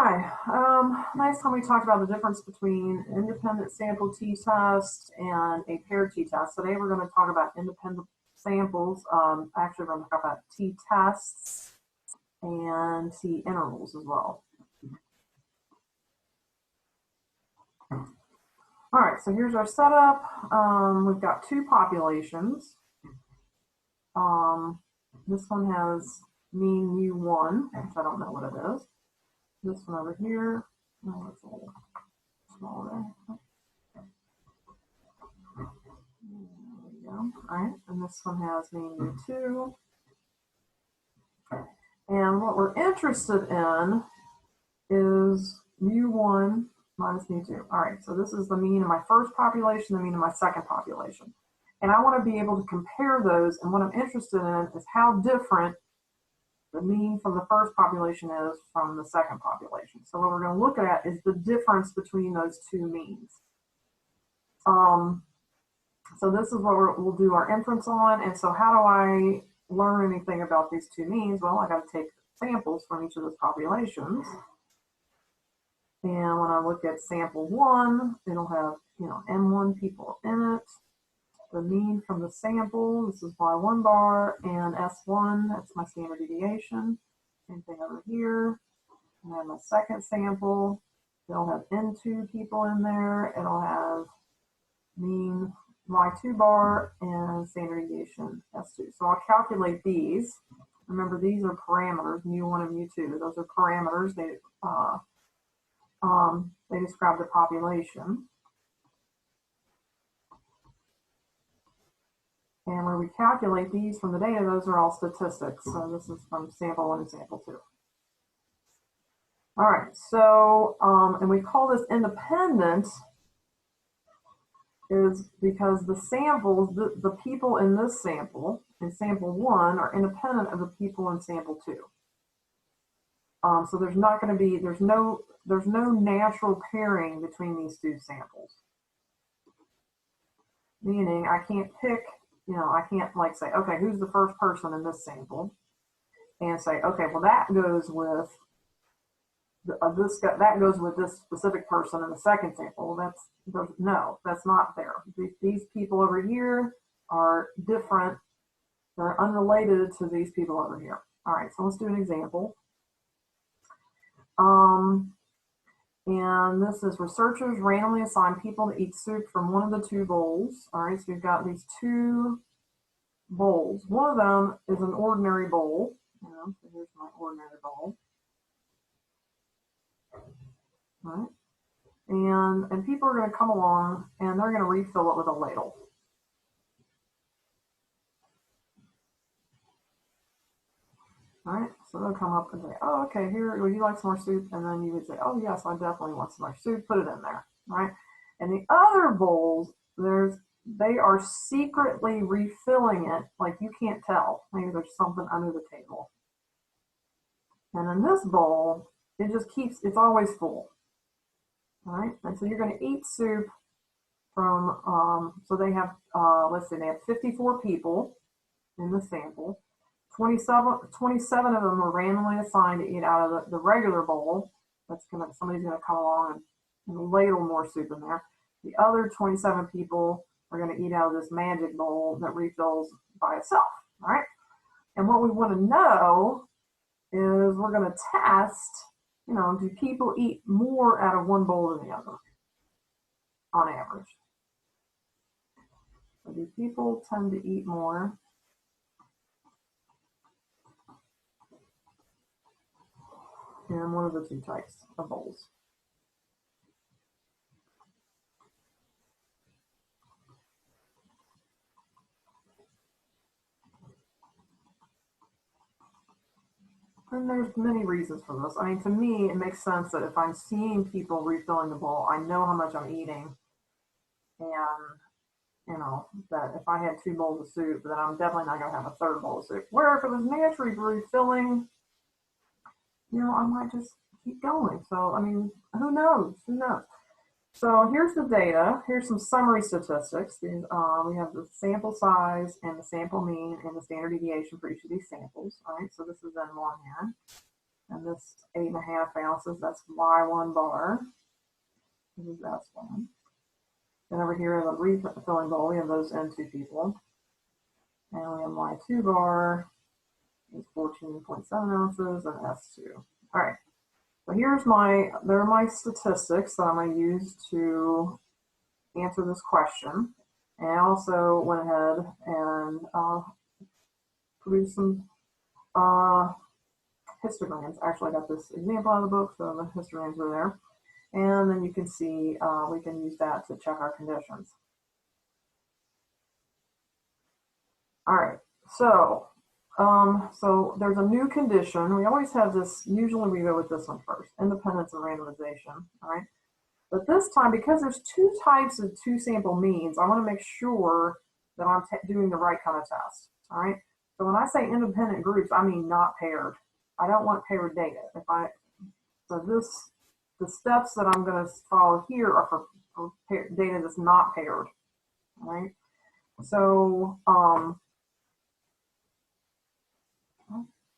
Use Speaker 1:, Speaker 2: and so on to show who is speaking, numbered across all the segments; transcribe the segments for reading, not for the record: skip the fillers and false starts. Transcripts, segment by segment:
Speaker 1: Hi, last time we talked about the difference between independent sample t-test and a paired t-test. Today we're going to talk about independent samples. Actually, we're going to talk about t-tests and t-intervals as well. All right, so here's our setup. We've got two populations. This one has mean mu1, which I don't know what it is. This one over here, oh, it's a little smaller. There we go. All right, and this one has mean mu2. And what we're interested in is mu1 minus mu2. All right, so this is the mean of my first population, the mean of my second population. And I want to be able to compare those, and what I'm interested in is how different the mean from the first population is from the second population. So what we're going to look at is the difference between those two means. So this is what we'll do our inference on. And so how do I learn anything about these two means? Well, I got to take samples from each of those populations. And when I look at sample 1, it'll have, M1 people in it. The mean from the sample, this is Y1 bar, and S1, that's my standard deviation. Same thing over here. And then my second sample, it'll have N2 people in there. It'll have mean Y2 bar and standard deviation S2. So I'll calculate these. Remember, these are parameters, mu1 and mu2. Those are parameters. They describe the population. And when we calculate these from the data, those are all statistics. So this is from sample 1 and sample 2. All right, so, and we call this independent is because the samples, the people in this sample, in sample 1, are independent of the people in sample 2. So there's not going to be, there's no natural pairing between these two samples. Meaning I can't pick, I can't like say, okay, who's the first person in this sample, and say, okay, well that goes with that goes with this specific person in the second sample. No, that's not there. These people over here are different. They're unrelated to these people over here. All right, so let's do an example. And this is researchers randomly assign people to eat soup from one of the two bowls. All right, so we've got these two bowls. One of them is an ordinary bowl. So here's my ordinary bowl. All right, and people are going to come along and they're going to refill it with a ladle. All right, so they'll come up and say, oh, okay, here, would you like some more soup? And then you would say, oh, yes, I definitely want some more soup. Put it in there, all right? And the other bowls, they are secretly refilling it, like you can't tell. Maybe there's something under the table. And in this bowl, it just keeps, it's always full, all right? And so you're going to eat soup from, so they have, let's say they have 54 people in the sample. 27 of them are randomly assigned to eat out of the regular bowl. Somebody's gonna come along and ladle more soup in there. The other 27 people are gonna eat out of this magic bowl that refills by itself, all right? And what we wanna know is we're gonna test, do people eat more out of one bowl than the other on average? So do people tend to eat more? And one of the two types of bowls. And there's many reasons for this. I mean, to me, it makes sense that if I'm seeing people refilling the bowl, I know how much I'm eating. And, that if I had 2 bowls of soup, then I'm definitely not going to have a third bowl of soup. Where if it was naturally refilling, I might just keep going. So, I mean, who knows? Who knows? So here's the data. Here's some summary statistics. We have the sample size and the sample mean and the standard deviation for each of these samples. All right, so this is N1 here. And this 8.5 ounces, that's Y1 bar. This is S1. Then over here in the refilling bowl, we have those N2 people. And we have Y2 bar is 14.7 ounces and S2. All right. So there are my statistics that I'm going to use to answer this question. And I also went ahead and produced some histograms. Actually, I got this example out of the book, so the histograms are there. And then you can see we can use that to check our conditions. All right, so there's a new condition. We always have this, usually we go with this one first, independence and randomization, all right? But this time, because there's two types of two sample means, I want to make sure that I'm doing the right kind of test, all right? So when I say independent groups, I mean not paired. I don't want paired data. The steps that I'm going to follow here are for data that's not paired, all right? So,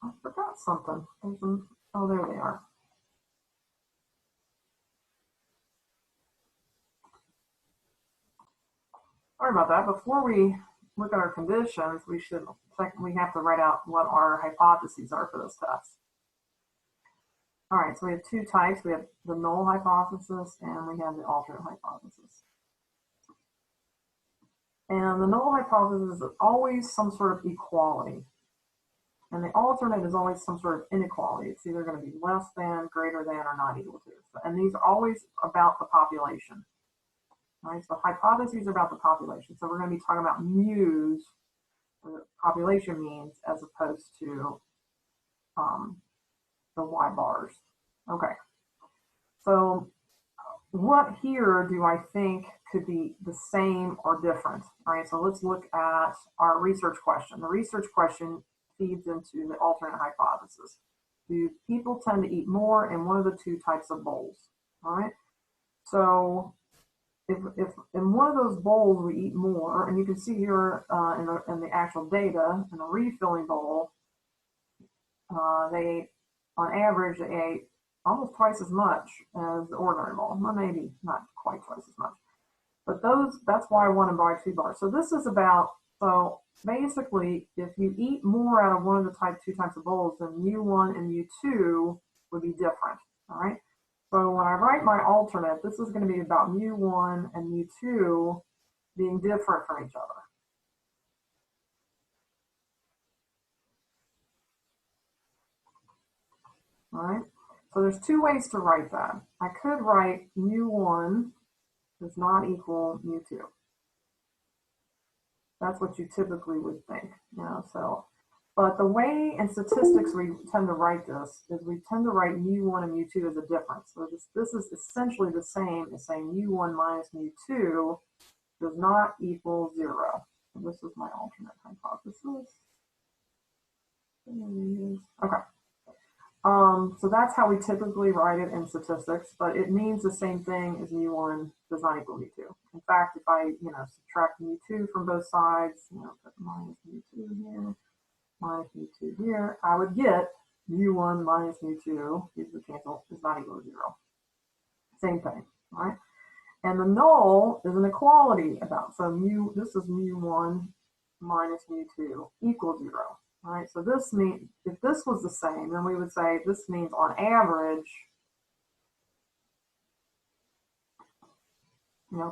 Speaker 1: I forgot something. Oh, there they are. Sorry about that. Before we look at our conditions, we have to write out what our hypotheses are for this test. All right, so we have two types. We have the null hypothesis and we have the alternate hypothesis. And the null hypothesis is always some sort of equality. And the alternate is always some sort of inequality. It's either going to be less than, greater than, or not equal to. And these are always about the population. All right, so hypotheses are about the population. So we're going to be talking about mu's, or population means, as opposed to the Y bars. Okay, so what here do I think could be the same or different? All right, so let's look at our research question. The research question feeds into the alternate hypothesis. Do people tend to eat more in one of the two types of bowls? All right, so if in one of those bowls we eat more, and you can see here in the actual data, in a refilling bowl, they on average they ate almost twice as much as the ordinary bowl. Well, maybe not quite twice as much, but that's Y1 and Y2 bars. So this is about, so basically if you eat more out of one of the two types of bowls, then mu1 and mu2 would be different. All right. So when I write my alternate, this is going to be about mu1 and mu2 being different from each other. All right, so there's two ways to write that. I could write mu1 does not equal mu2. That's what you typically would think, you know, so. But the way in statistics we tend to write this is we tend to write mu1 and mu2 as a difference. So this is essentially the same as saying mu1 minus mu2 does not equal 0. So this is my alternate hypothesis. Okay. So that's how we typically write it in statistics, but it means the same thing as mu1 does not equal mu2. In fact, if I, subtract mu2 from both sides, put minus mu2 here, minus mu2 here, I would get mu1 minus mu2, these would cancel, is not equal to 0. Same thing, right? And the null is an equality about, so this is mu1 minus mu2 equals 0. All right, so this means, if this was the same, then we would say this means on average,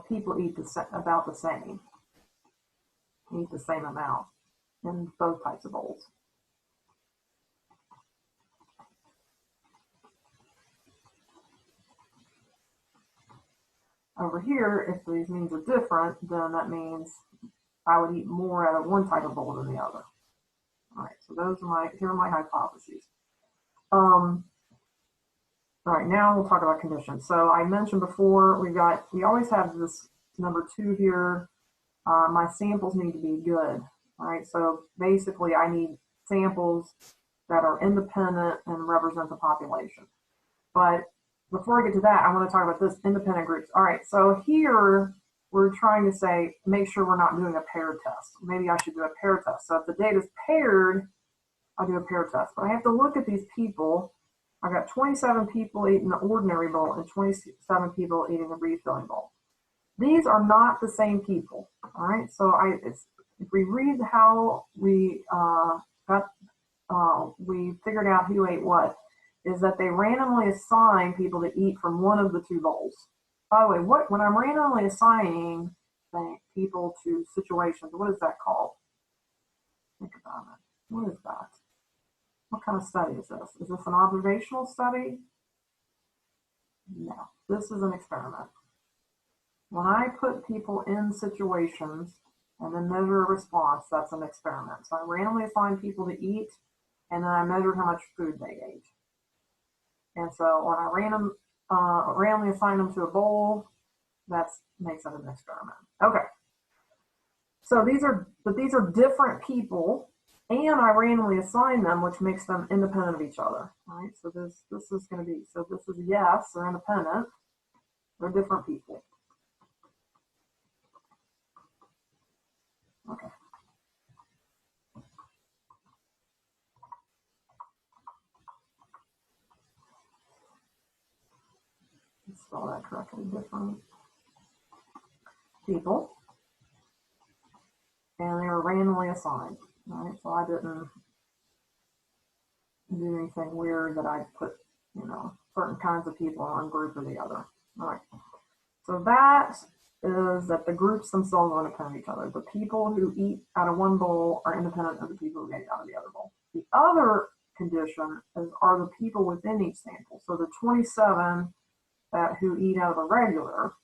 Speaker 1: people eat about the same, eat the same amount in both types of bowls. Over here, if these means are different, then that means I would eat more out of one type of bowl than the other. All right, so here are my hypotheses. All right, now we'll talk about conditions. So I mentioned before, we always have this number 2 here. My samples need to be good. All right, so basically I need samples that are independent and represent the population. But before I get to that, I want to talk about this independent groups. All right, so here we're trying to say, make sure we're not doing a paired test. Maybe I should do a paired test. So if the data is paired, I'll do a paired test. But I have to look at these people I got 27 people eating the ordinary bowl and 27 people eating the refilling bowl. These are not the same people, all right? So if we read how we we figured out who ate what, is that they randomly assign people to eat from one of the two bowls. By the way, when I'm randomly assigning people to situations, what is that called? Think about it. What is that? What kind of study is this? Is this an observational study? No, this is an experiment. When I put people in situations and then measure a response, that's an experiment. So I randomly assign people to eat, and then I measured how much food they ate. And so when I randomly assign them to a bowl, that makes it an experiment. Okay. So these are different people, and I randomly assign them, which makes them independent of each other. Right? So this is going to be, so this is yes, they're independent. They're different people. Okay. Let's spell that correctly. Different people. And they were randomly assigned. Right? So I didn't do anything weird that I put, certain kinds of people in one group or the other. All right. So that is that the groups themselves are independent of each other. The people who eat out of one bowl are independent of the people who eat out of the other bowl. The other condition are the people within each sample. So the 27 who eat out of a regular,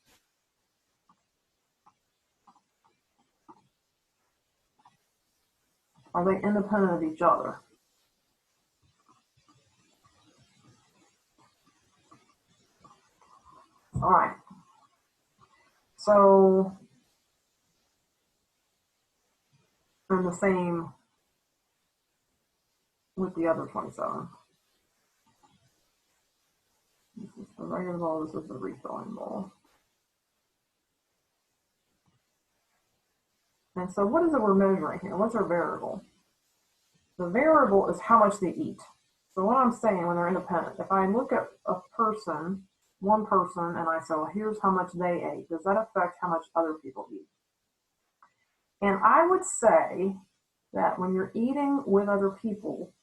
Speaker 1: are they independent of each other? All right. So, and the same with the other 27. This is the regular bowl, this is the refilling bowl. And so what is it we're measuring here? What's our variable? The variable is how much they eat. So what I'm saying when they're independent, if I look at a person, one person, and I say, well, here's how much they ate, does that affect how much other people eat? And I would say that when you're eating with other people,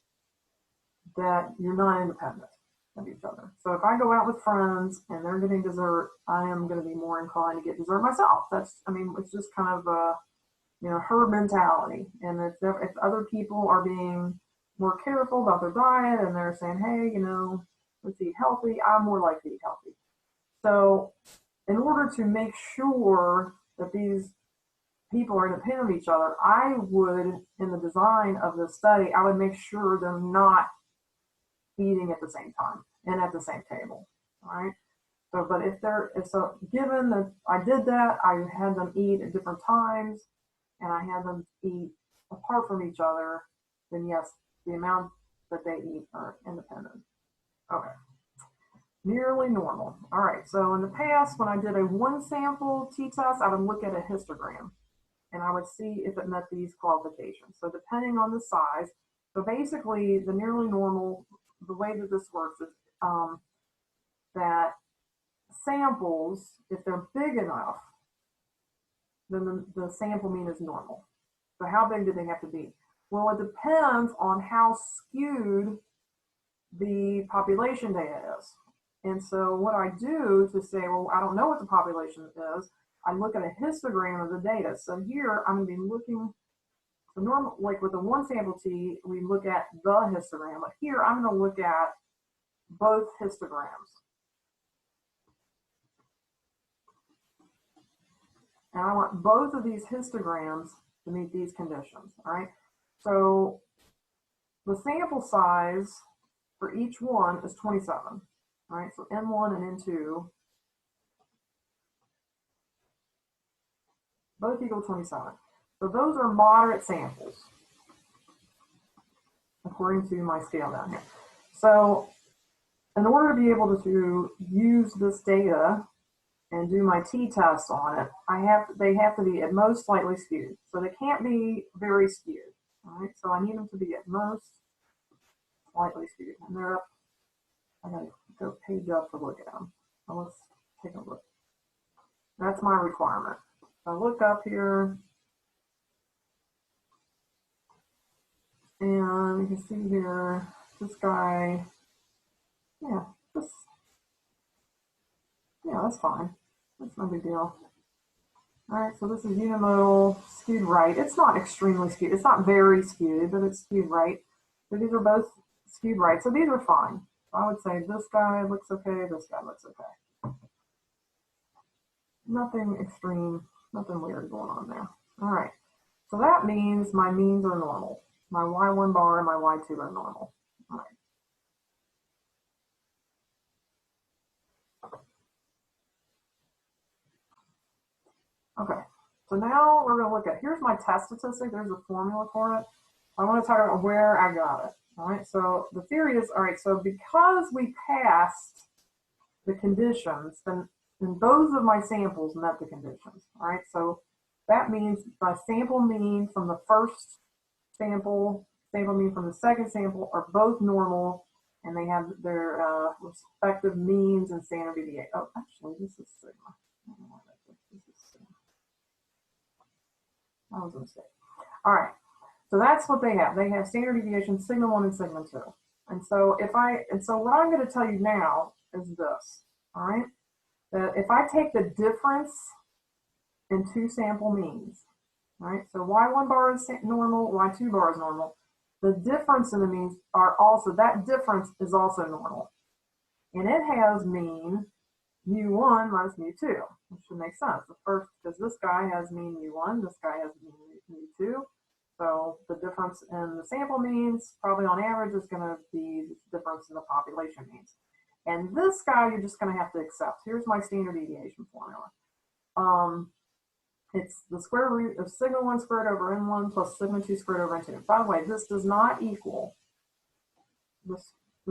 Speaker 1: that you're not independent of each other. So if I go out with friends and they're getting dessert, I am going to be more inclined to get dessert myself. It's just kind of a, herd mentality. And if other people are being more careful about their diet and they're saying, hey, let's eat healthy, I'm more likely to eat healthy. So in order to make sure that these people are independent of each other, I would, in the design of the study, I would make sure they're not eating at the same time and at the same table. All right. So, but given that I did that, I had them eat at different times and I had them eat apart from each other, then yes, the amount that they eat are independent. Okay. Nearly normal. All right. So in the past, when I did a one sample t-test, I would look at a histogram and I would see if it met these qualifications. So depending on the size, so basically the nearly normal, the way that this works is that samples, if they're big enough, then the sample mean is normal. So how big do they have to be? Well, it depends on how skewed the population data is. And so what I do to say, well, I don't know what the population is, I look at a histogram of the data. So here I'm going to be looking, so normal, like with a one sample T, we look at the histogram, but here I'm going to look at both histograms. And I want both of these histograms to meet these conditions, all right? So the sample size for each one is 27, all right? So N1 and N2 both equal 27. So those are moderate samples, according to my scale down here. So in order to be able to use this data and do my t-test on it, they have to be at most slightly skewed. So they can't be very skewed. All right, so I need them to be at most slightly skewed. And they're I gotta go page up to look at them. So let's take a look. That's my requirement. So look up here, and you can see here, this guy, yeah, that's fine. That's no big deal. All right, so this is unimodal, skewed right. It's not extremely skewed. It's not very skewed, but it's skewed right. So these are both skewed right. So these are fine. I would say this guy looks okay, this guy looks okay. Nothing extreme, nothing weird going on there. All right, so that means my means are normal. My Y1 bar and my Y2 are normal. All right. Okay, so now we're going to look at, here's my test statistic. There's a formula for it. I want to talk about where I got it. All right, so the theory is, all right, so because we passed the conditions, then both of my samples met the conditions. All right, so that means my sample mean from the first sample mean from the second sample are both normal, and they have their respective means and standard deviation. Oh, actually, this is sigma. That was a mistake. All right, so that's what they have. They have standard deviation sigma 1 and sigma 2. And so what I'm going to tell you now is this. All right, that if I take the difference in two sample means, all right, so Y1 bar is normal, Y2 bar is normal. The difference in the means are also, that difference is also normal. And it has mean mu1 minus mu2, which should make sense. The first, because this guy has mean mu1, this guy has mean mu2. So the difference in the sample means, probably on average, is going to be the difference in the population means. And this guy, you're just going to have to accept. Here's my standard deviation formula. It's the square root of sigma 1 squared over n1 plus sigma 2 squared over n2. By the way, this does not equal the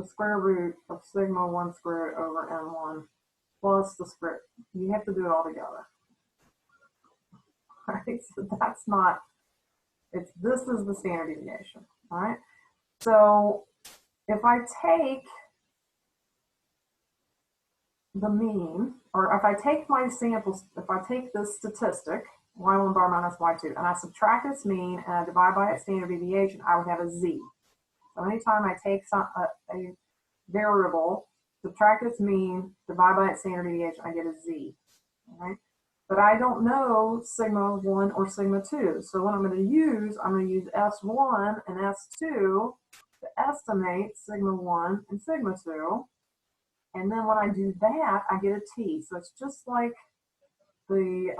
Speaker 1: square root of sigma 1 squared over n1 plus the square. You have to do it all together. All right, so that's not, this is the standard deviation. All right, so if I take the mean, or if I take my samples, if I take this statistic, Y1 bar minus Y2, and I subtract its mean and I divide by its standard deviation, I would have a Z. So anytime I take a variable, subtract its mean, divide by its standard deviation, I get a Z. All right? But I don't know sigma 1 or sigma 2. So what I'm going to use S1 and S2 to estimate sigma 1 and sigma 2. And then when I do that, I get a T. So it's just like the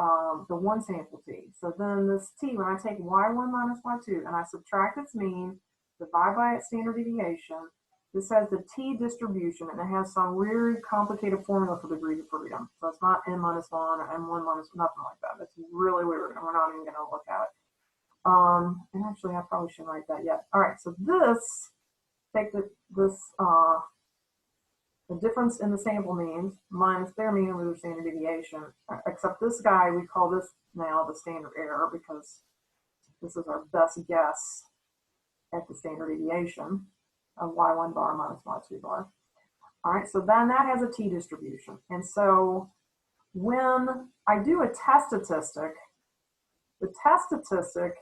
Speaker 1: one sample T. So then this T, when I take Y1 minus Y2 and I subtract its mean, divide by its standard deviation, this has the T distribution, and it has some weird complicated formula for degrees of freedom. So it's not n minus 1 or n1 minus nothing like that. It's really weird, and we're not even going to look at it. And actually, I probably shouldn't write that yet. All right, so this, take the difference in the sample means minus their mean over their standard deviation, except this guy, we call this now the standard error because this is our best guess at the standard deviation of Y1 bar minus Y2 bar. All right, so then that has a T distribution. And so when I do a test statistic, the test statistic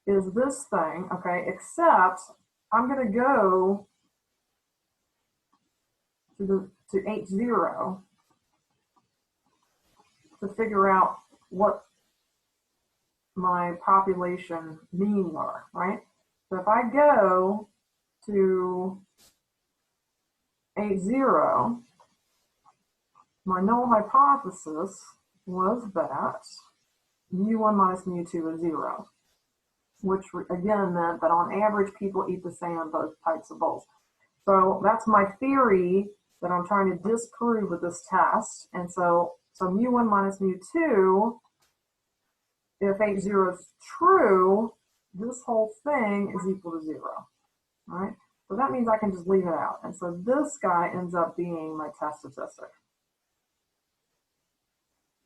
Speaker 1: is this thing, okay, except I'm going to go to H0 to figure out what my population means are, right? So if I go to H0, my null hypothesis was that mu1 minus mu2 is 0, which again meant that on average people eat the same in both types of bowls. So that's my theory that I'm trying to disprove with this test. And so mu1 minus mu2, if H0 is true, this whole thing is equal to 0. All right, so that means I can just leave it out. And so this guy ends up being my test statistic.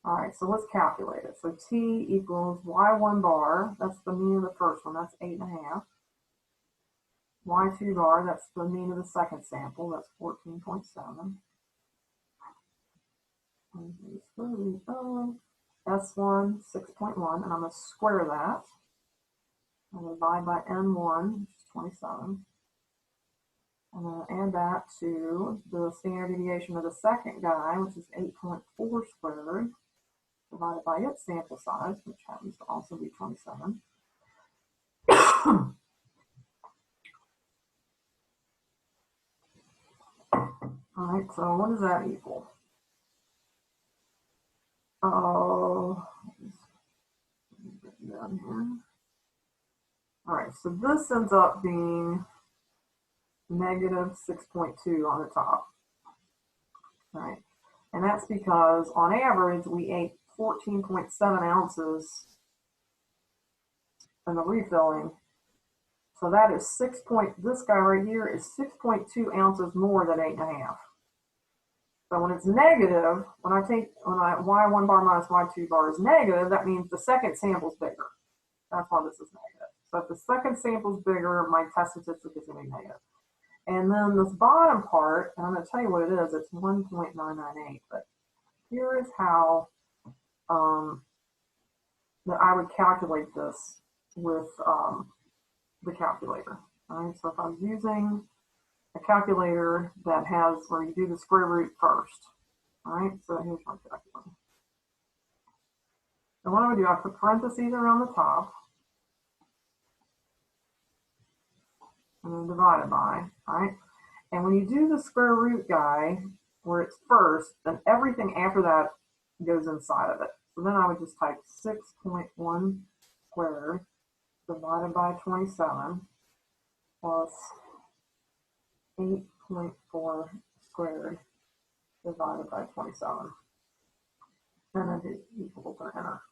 Speaker 1: All right, so let's calculate it. So T equals Y1 bar, that's the mean of the first one, that's 8.5, Y2 bar, that's the mean of the second sample, that's 14.7. S1, 6.1, and I'm going to square that. I'm going to divide by N1, which is 27. I'm going to add that to the standard deviation of the second guy, which is 8.4 squared, divided by its sample size, which happens to also be 27. All right, so what does that equal? Oh, down here. All right, so this ends up being negative 6.2 on the top. All right, and that's because on average we ate 14.7 ounces in the refilling. So that is this guy right here is 6.2 ounces more than 8.5. So when it's negative, when Y1 bar minus Y2 bar is negative, that means the second sample is bigger. That's why this is negative. So if the second sample is bigger, my test statistic is going to be negative. And then this bottom part, and I'm going to tell you what it is, it's 1.998. But here is how that I would calculate this with the calculator. All right, so if I'm using a calculator that has where you do the square root first. All right, so here's my calculator. And what I would do, I put parentheses around the top, and then divide it by, all right? And when you do the square root guy, where it's first, then everything after that goes inside of it. So then I would just type 6.1 squared divided by 27 plus 8.4 squared divided by 27. And then hit equals or enter.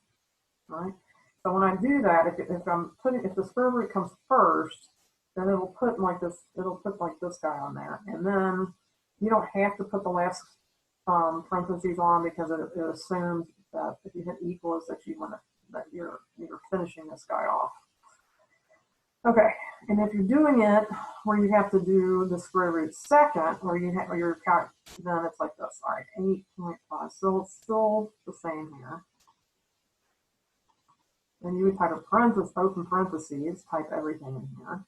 Speaker 1: Right? So when I do that, if the square root comes first, then it'll put like this guy on there. And then you don't have to put the last parentheses on because it assumes that if you hit equals that you're finishing this guy off. Okay, and if you're doing it where you have to do the square root second, then it's like this. All right, 8.5. So it's still the same here. Then you would type a parenthesis, open parentheses, type everything in here.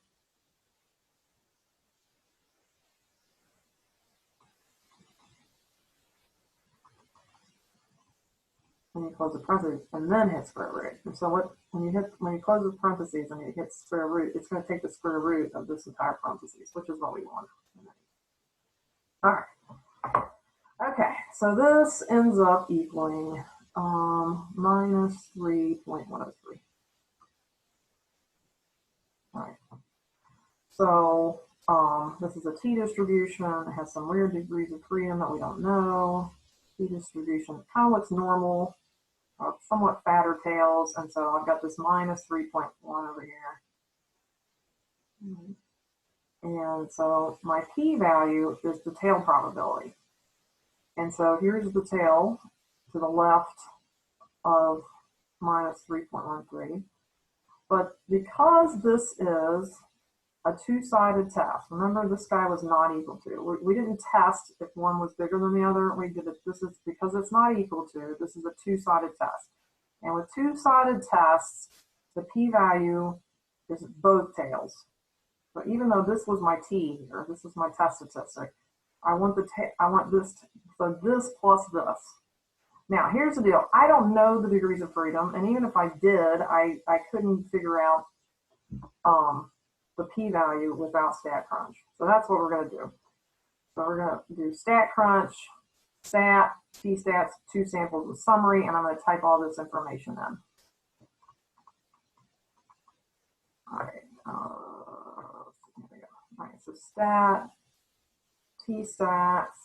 Speaker 1: And you close the parentheses and then hit square root. And so when you close the parentheses and you hit square root, it's going to take the square root of this entire parentheses, which is what we want. All right. Okay, so this ends up equaling minus 3.103. All right. So this is a t-distribution. It has some weird degrees of freedom that we don't know. T-distribution kind of looks normal. Somewhat fatter tails, and so I've got this minus 3.1 over here. And so my p-value is the tail probability. And so here's the tail to the left of minus 3.13. But because this is a two-sided test, remember this guy was not equal to. We didn't test if one was bigger than the other. We did it. This is because it's not equal to. This is a two-sided test. And with two-sided tests, the p-value is both tails. So even though this was my t here, this is my test statistic, I want this, so this plus this. Now here's the deal. I don't know the degrees of freedom, and even if I did, I couldn't figure out the p-value without StatCrunch. So that's what we're going to do. So we're going to do StatCrunch, stat, t-stats, 2 samples with summary, and I'm going to type all this information in. All right. Here we go. All right, so stat, t-stats.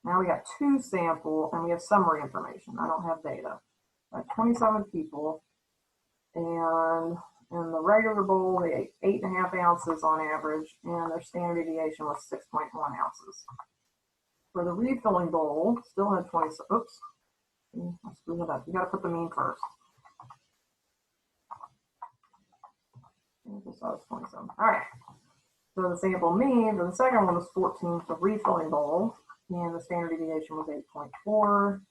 Speaker 1: Now we got 2 sample, and we have summary information. I don't have data. 27 people, and in the regular bowl, they ate 8.5 ounces on average, and their standard deviation was 6.1 ounces. For the refilling bowl, still had 20. Oops, I screwed it up. You got to put the mean first. This was 27. All right. So the sample mean for the second one was 14 for refilling bowl, and the standard deviation was 8.4,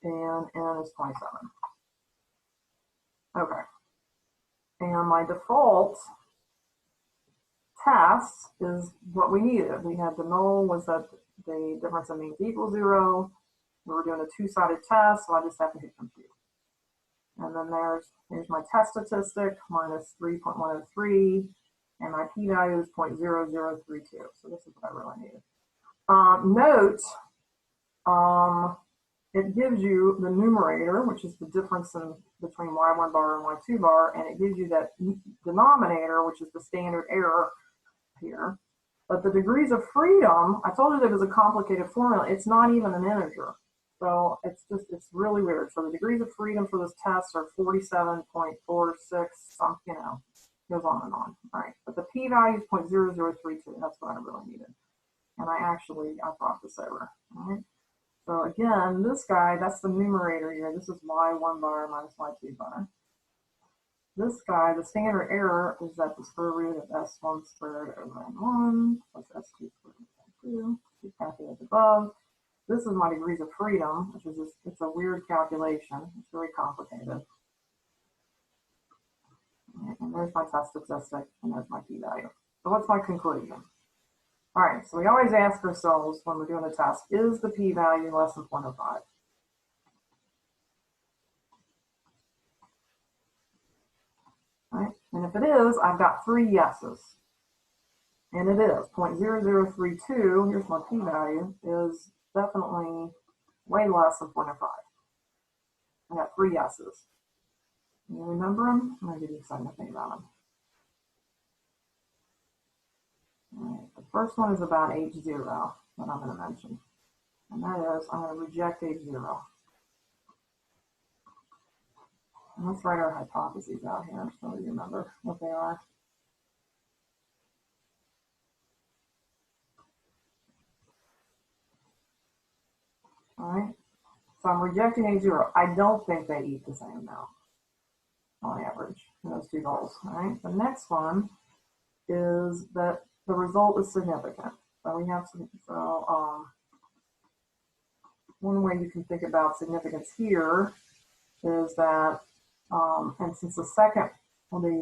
Speaker 1: and N is 27. Okay. And my default test is what we needed. We had the null was that the difference in means equals 0. We were doing a two-sided test, so I just have to hit compute. And then here's my test statistic, minus 3.103, and my p-value is 0.0032. So this is what I really needed. Note, it gives you the numerator, which is the difference between y1 bar and y2 bar, and it gives you that denominator, which is the standard error here. But the degrees of freedom, I told you there was a complicated formula. It's not even an integer. So it's really weird. So the degrees of freedom for this test are 47.46, goes on and on. All right, but the p-value is 0.0032. That's what I really needed. And I brought this over. All right. So again, this guy, that's the numerator here. This is y1 bar minus y2 bar. This guy, the standard error is that the square root of s1 squared over n1 plus s2 squared over n2. We calculate above. This is my degrees of freedom, which is it's a weird calculation. It's very complicated. And there's my test statistic, and there's my p-value. So what's my conclusion? All right, so we always ask ourselves when we're doing a test, is the p-value less than 0.05? Right? And if it is, I've got 3 yeses. And it is 0.0032, here's my p-value, is definitely way less than 0.05. I got 3 yeses. You remember them? I'm going to give you a second to think about them. All right, the first one is about H0 that I'm going to mention. And that is, I'm going to reject H0. And let's write our hypotheses out here so you remember what they are. All right, so I'm rejecting H0. I don't think they eat the same amount on average in those 2 goals. All right, the next one is that the result is significant. So we have one way you can think about significance here is that, and since the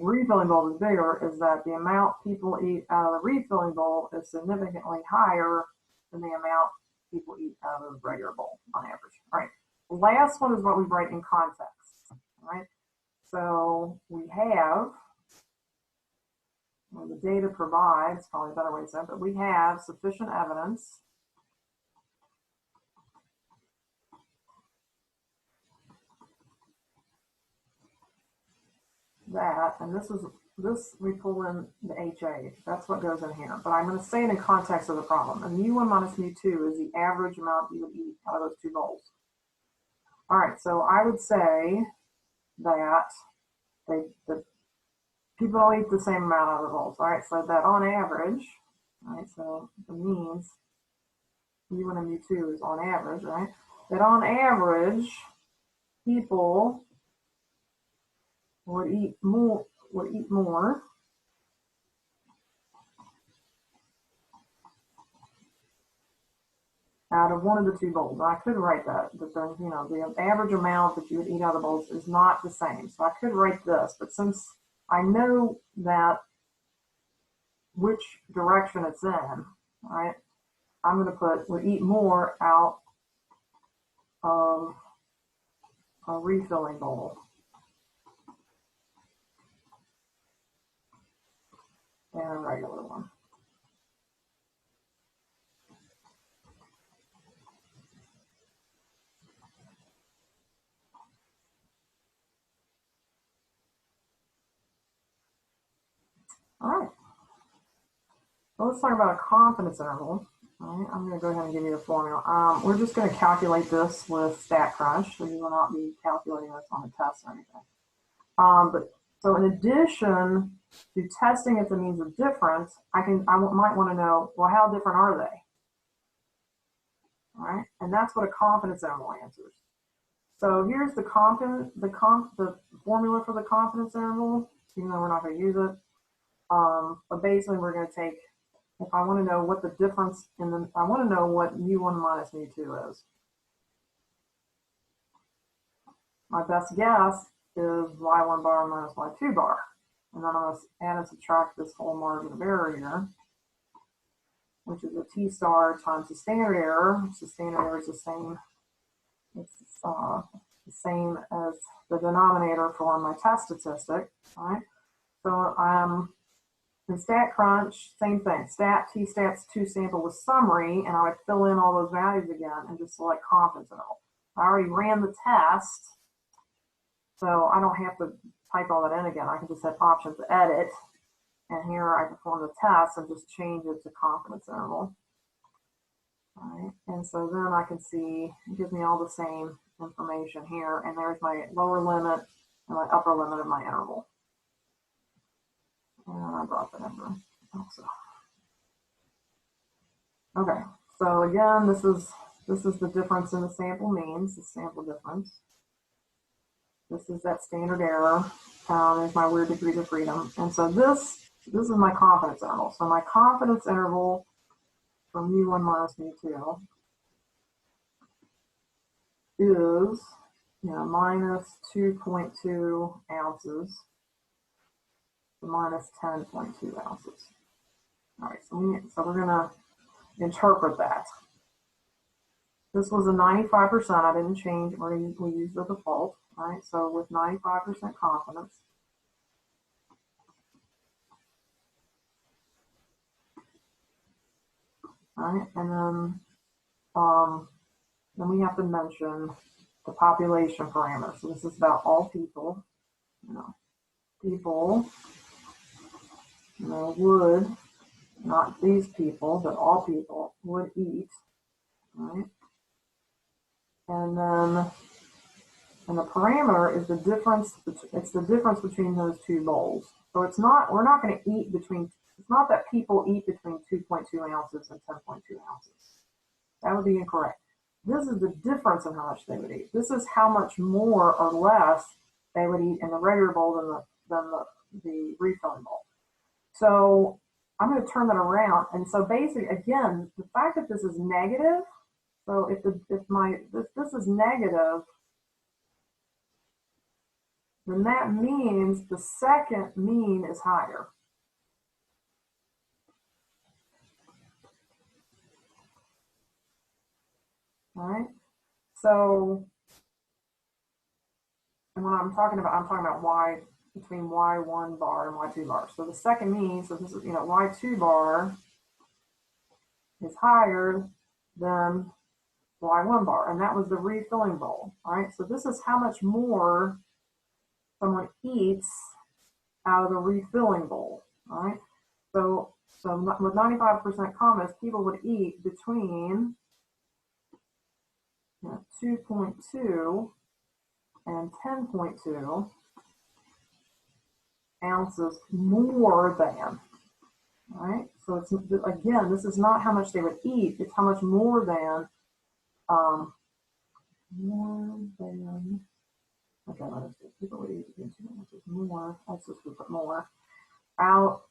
Speaker 1: refilling bowl is bigger, is that the amount people eat out of the refilling bowl is significantly higher than the amount people eat out of the regular bowl on average. All right. The last one is what we write in context. All right. So we have, well, the data provides, probably a better way to say it, but we have sufficient evidence that, and this we pull in the HA, that's what goes in here, but I'm going to say it in context of the problem. And mu1 minus mu2 is the average amount you would eat out of those 2 bowls. All right, so I would say that the people don't eat the same amount out of the bowls. All right, so that on average, all right, so the means mu1 and mu2 is on average, right? That on average, people would eat more out of one of the 2 bowls. I could write that, but then, the average amount that you would eat out of the bowls is not the same. So I could write this, but since I know that which direction it's in, all right, I'm going to put would eat more out of a refilling bowl than a regular one. All right. So let's talk about a confidence interval. All right, I'm going to go ahead and give you the formula. We're just going to calculate this with StatCrunch, so you will not be calculating this on a test or anything. So in addition to testing if the means of difference, I might want to know, well, how different are they? All right, and that's what a confidence interval answers. So here's the formula for the confidence interval, even though we're not going to use it. But basically we're going to take, if I want to know what the difference in the, I want to know what mu1 minus mu2 is. My best guess is y1 bar minus y2 bar. And then I'm going to add and subtract this whole margin of error here, which is a t star times the standard error, which the standard error is the same. It's the same as the denominator for my test statistic, right? So in StatCrunch, same thing. T-stats 2 sample with summary, and I would fill in all those values again and just select confidence interval. I already ran the test, so I don't have to type all that in again. I can just have options to edit, and here I perform the test and just change it to confidence interval. All right, and so then I can see, it gives me all the same information here, and there's my lower limit and my upper limit of my interval. And I brought that number also. Okay, so again, this is the difference in the sample means, the sample difference. This is that standard error. There's my weird degrees of freedom. And so this is my confidence interval. So my confidence interval for mu1 minus mu2 is, minus 2.2 ounces to minus 10.2 ounces. All right, so we're going to interpret that. This was a 95%. I didn't change. We used the default. All right, so with 95% confidence, all right, and then we have to mention the population parameter. So this is about all people. People, would, not these people, but all people would eat, right? And then, and the parameter is the difference. It's the difference between those two bowls. So it's not, we're not going to eat between, it's not that people eat between 2.2 ounces and 10.2 ounces. That would be incorrect. This is the difference in how much they would eat. This is how much more or less they would eat in the regular bowl than the refilling bowl. So I'm going to turn that around. And so basically, again, the fact that this is negative, so if this is negative, then that means the second mean is higher. All right. So, and when I'm talking about y between y1 bar and y2 bar. So the second mean, so this is, y2 bar is higher than y1 bar, and that was the refilling bowl. All right. So this is how much more someone eats out of the refilling bowl. All right. So with 95% confidence, people would eat between 2.2 and 10.2 ounces more than. All right. So it's, again, this is not how much they would eat; it's how much more than. Okay, let's see. People would eat between 2 ounces more. Let's just put more out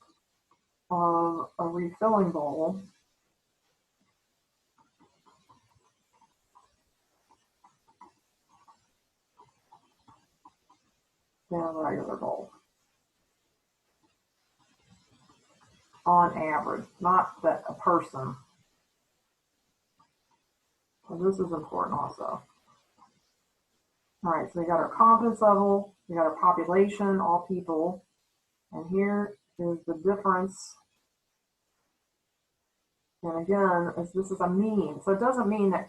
Speaker 1: of a refilling bowl than a regular bowl. On average, not that a person. So this is important also. All right, so we got our confidence level, we got our population, all people, and here is the difference. And again, this is a mean, so it doesn't mean that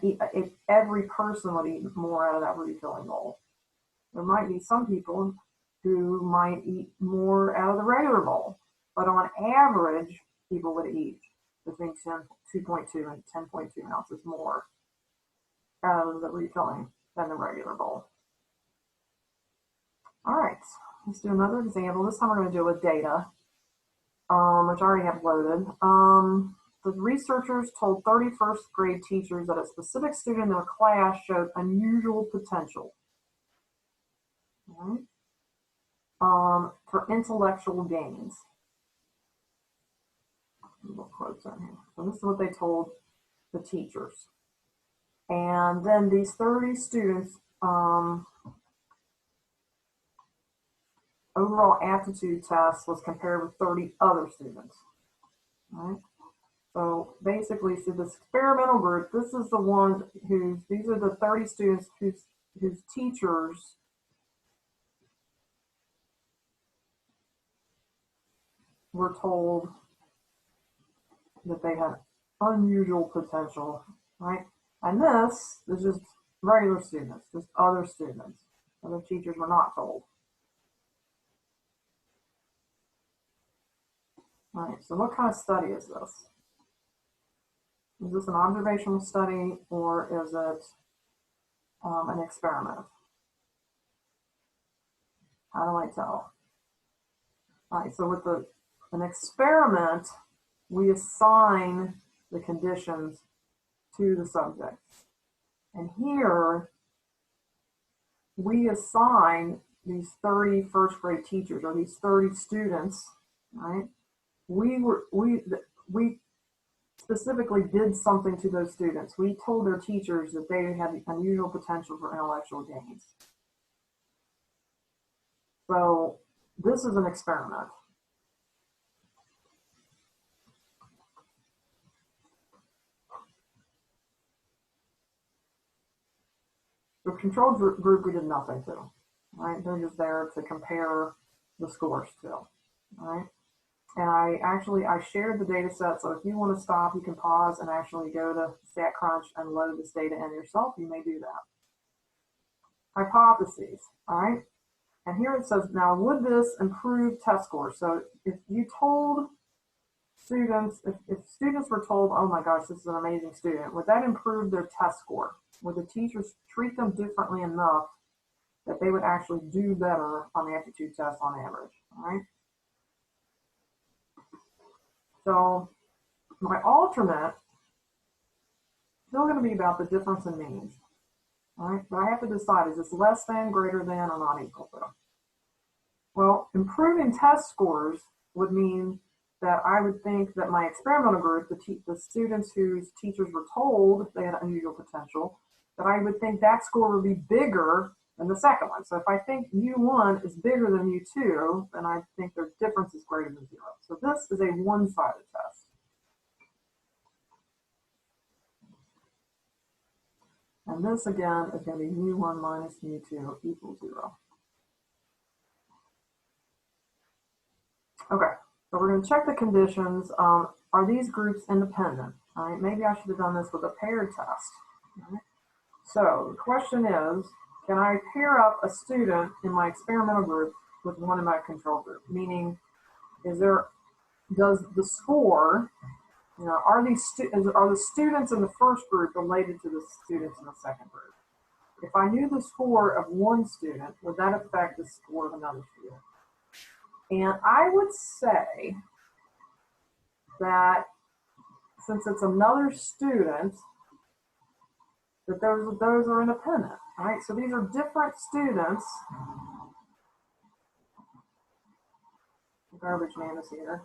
Speaker 1: every person would eat more out of that refilling bowl. There might be some people who might eat more out of the regular bowl, but on average, people would eat between 2.2 and 10.2 ounces more out of the refilling than the regular bowl. All right, let's do another example. This time we're going to do it with data, which I already have loaded. The researchers told 31st grade teachers that a specific student in their class showed unusual potential. All right. For intellectual gains. Little quotes on here. So this is what they told the teachers. And then these 30 students, overall aptitude test was compared with 30 other students. All right. So basically, so this experimental group, this is the one these are the 30 students whose teachers were told that they had unusual potential, right? And this is just regular students, just other students. Other teachers were not told. All right, so what kind of study is this? Is this an observational study or is it an experiment? How do I tell? All right, so with an experiment, we assign the conditions to the subject. And here, we assign these 30 first grade teachers, or these 30 students, right? We specifically did something to those students. We told their teachers that they had unusual potential for intellectual gains. So this is an experiment. The control group we did nothing to, right? They're just there to compare the scores to, right? And I shared the data set, so if you want to stop, you can pause and actually go to StatCrunch and load this data in yourself. You may do that. Hypotheses, all right? And here it says, now would this improve test scores? So if you told students, if students were told, oh my gosh, this is an amazing student, would that improve their test score? Would the teachers treat them differently enough that they would actually do better on the aptitude test on average, all right? So my alternate is still going to be about the difference in means, all right? But I have to decide, is this less than, greater than, or not equal to? Well, improving test scores would mean that I would think that my experimental group, the students whose teachers were told they had unusual potential, that I would think that score would be bigger than the second one. So if I think U1 is bigger than U2, then I think their difference is greater than 0. So this is a one-sided test. And this, again, is going to be U1 minus U2 equals 0. Okay, so we're going to check the conditions. Are these groups independent? All right, maybe I should have done this with a paired test. All right. So the question is, can I pair up a student in my experimental group with one in my control group? Meaning, does the score, are the students in the first group related to the students in the second group? If I knew the score of one student, would that affect the score of another student? And I would say that since it's another student, that those are independent, right? So these are different students. The garbage man is here.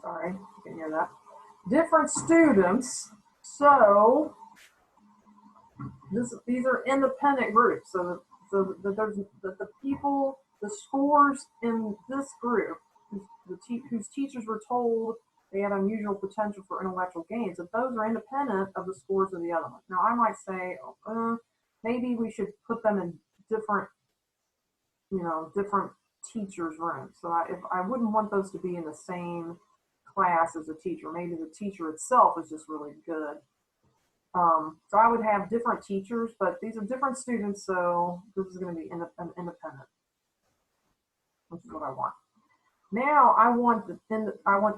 Speaker 1: Sorry, you can hear that. Different students. So these are independent groups. So the people, the scores in this group, whose teachers were told they had unusual potential for intellectual gains, that those are independent of the scores of the other one. Now, I might say, maybe we should put them in different, different teachers' rooms. So I wouldn't want those to be in the same class as a teacher. Maybe the teacher itself is just really good. So I would have different teachers, but these are different students, so this is going to be independent, which is what I want. Now I want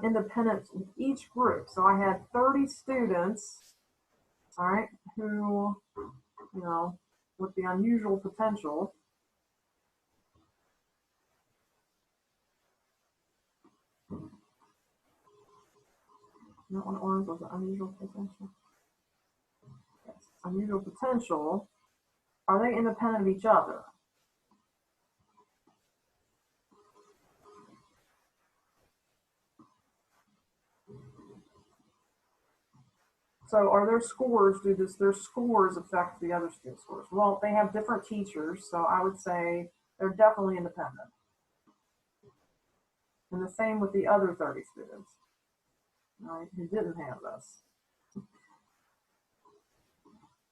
Speaker 1: independence in each group. So I had 30 students, all right, who, with the unusual potential. Not one orange was the unusual potential. Yes, unusual potential. Are they independent of each other? So are their scores, their scores affect the other student scores? Well, they have different teachers, so I would say they're definitely independent. And the same with the other 30 students, right, who didn't have this.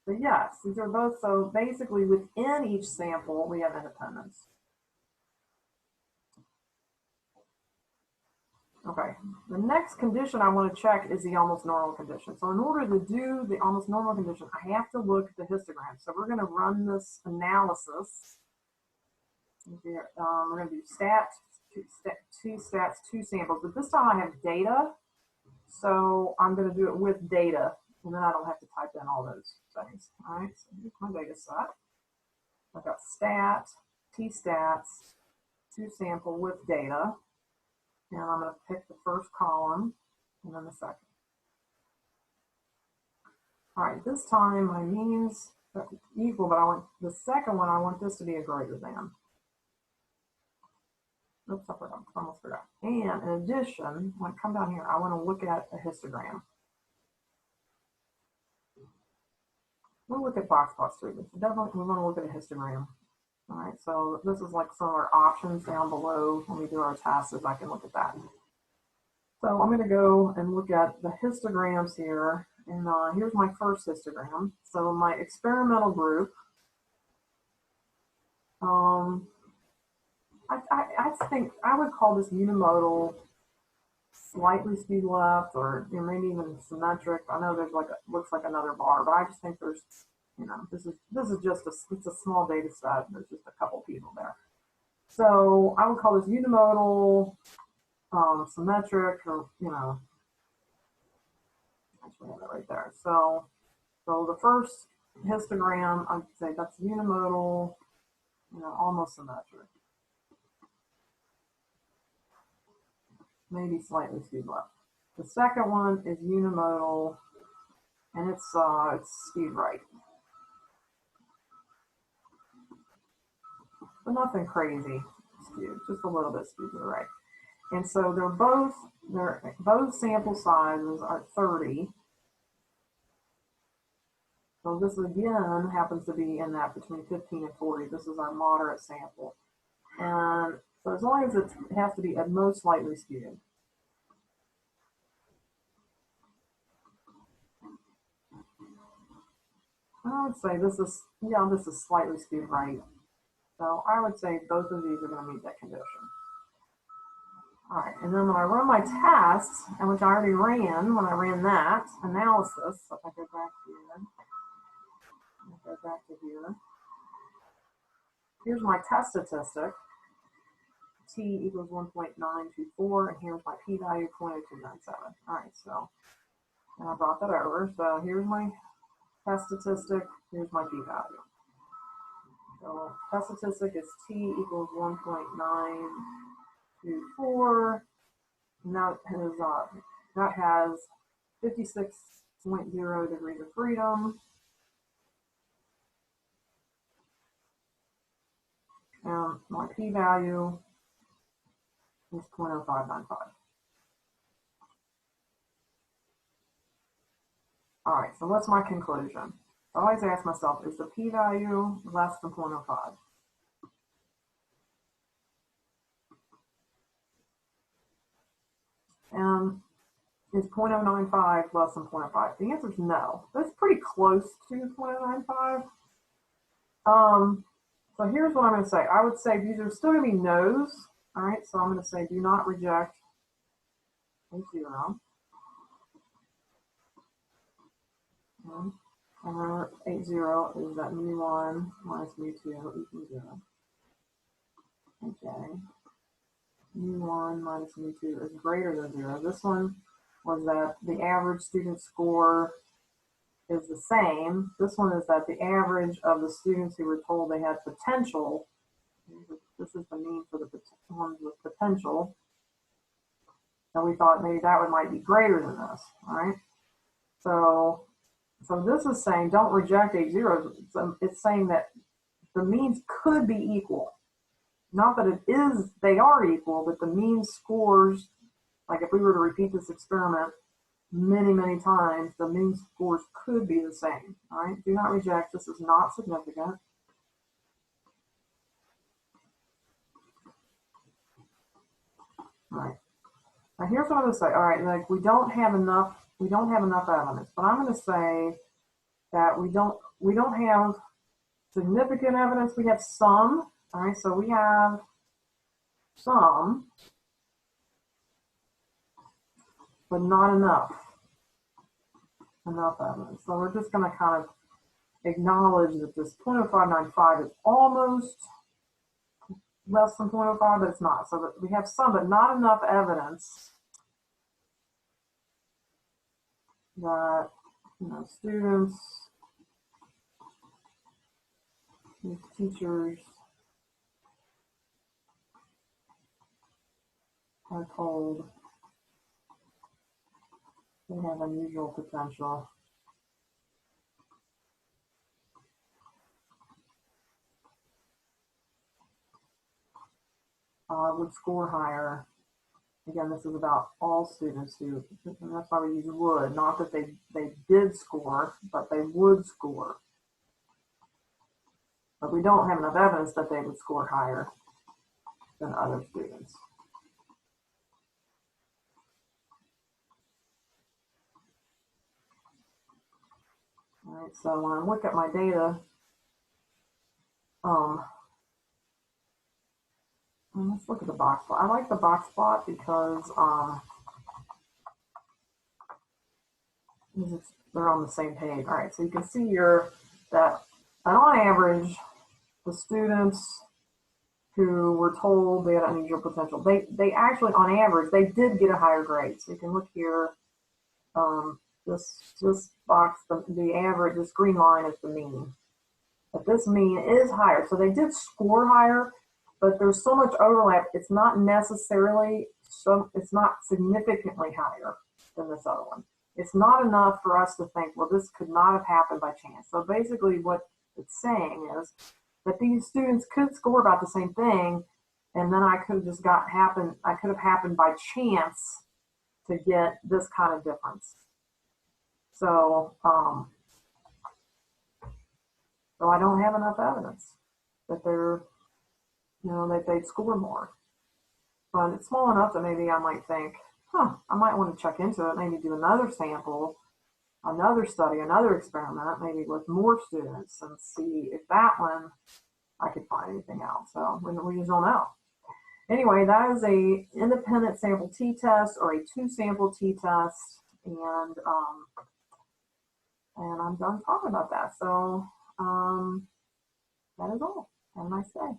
Speaker 1: But yes, these are both, so basically within each sample, we have independence. Okay, the next condition I want to check is the almost normal condition. So in order to do the almost normal condition, I have to look at the histogram. So we're going to run this analysis. We're going to do two stats, two samples, but this time I have data. So I'm going to do it with data, and then I don't have to type in all those things. All right, so here's my data set. I've got stat, t-stats, two sample with data. And I'm going to pick the first column and then the second. All right, this time my means are equal, but I want the second one, I want this to be a greater than. Oops, I forgot, almost forgot. And in addition, when I come down here, I want to look at a histogram. We'll look at box plots too, but definitely we want to look at a histogram. All right, so this is like some of our options down below when we do our tasks, if I can look at that. So I'm going to go and look at the histograms here, and here's my first histogram. So my experimental group, I think I would call this unimodal, slightly skewed left, or maybe even symmetric. I know there's like looks like another bar, but I just think there's, this is just it's a small data set. There's just a couple people there. So I would call this unimodal, symmetric, or actually have that right there. So the first histogram, I'd say that's unimodal, almost symmetric, maybe slightly skewed left. The second one is unimodal, and it's skewed right, but nothing crazy skewed, just a little bit skewed to the right. And so they're both sample sizes are 30. So this again happens to be in that between 15 and 40. This is our moderate sample. And so as long as it has to be at most slightly skewed. I would say this is slightly skewed right. So I would say both of these are going to meet that condition. All right, and then when I run my tests, and which I already ran, when I ran that analysis, so if I go back here, here's my test statistic, t equals 1.924, and here's my p-value, 0.0297. All right, so, and I brought that over, so here's my test statistic, here's my p-value. So test statistic is t equals 1.924, and that has 56.0 degrees of freedom. And my p-value is 0.0595. All right, so what's my conclusion? I always ask myself, is the p-value less than 0.05? And is 0.095 less than 0.05? The answer is no. That's pretty close to 0.095. So here's what I'm going to say. I would say these are still going to be no's. All right, so I'm going to say do not reject a 0. And remember, 80 is that mu1 minus mu2 equals 0. Okay. mu1 minus mu2 is greater than 0. This one was that the average student score is the same. This one is that the average of the students who were told they had potential, this is the mean for the ones with potential, and we thought maybe that might be greater than this, all right? So this is saying don't reject A0. It's saying that the means could be equal. Not that they are equal, but the mean scores, like if we were to repeat this experiment, many, many times, the mean scores could be the same. All right, do not reject. This is not significant. All right. Now here's what I'm going to say. All right, like we don't have enough evidence, but I'm going to say that we don't have significant evidence. We have some. All right, so we have some, but not enough evidence. So we're just going to kind of acknowledge that this 0.0595 is almost less than 0.05, but it's not. So that we have some, but not enough evidence that students, these teachers are told they have unusual potential. Would score higher. Again, this is about all students who, and that's why we use would, not that they did score, but they would score. But we don't have enough evidence that they would score higher than other students. All right, so when I look at my data, let's look at the box plot. I like the box plot because they're on the same page. All right, so you can see here that on average, the students who were told they had unusual potential, they actually, on average, they did get a higher grade. So you can look here, this box, the average, this green line is the mean. But this mean is higher. So they did score higher, but there's so much overlap, it's not necessarily, it's not significantly higher than this other one. It's not enough for us to think, well, this could not have happened by chance. So basically what it's saying is that these students could score about the same thing, and then I could have just I could have happened by chance to get this kind of difference. So, so I don't have enough evidence that they're, that they'd score more. But it's small enough that maybe I might think, I might want to check into it, maybe do another sample, another study, another experiment, maybe with more students, and see if that one I could find anything out. So we just don't know. Anyway, that is a independent sample t-test or a 2-sample t-test, and I'm done talking about that. So that is all. Have a nice day.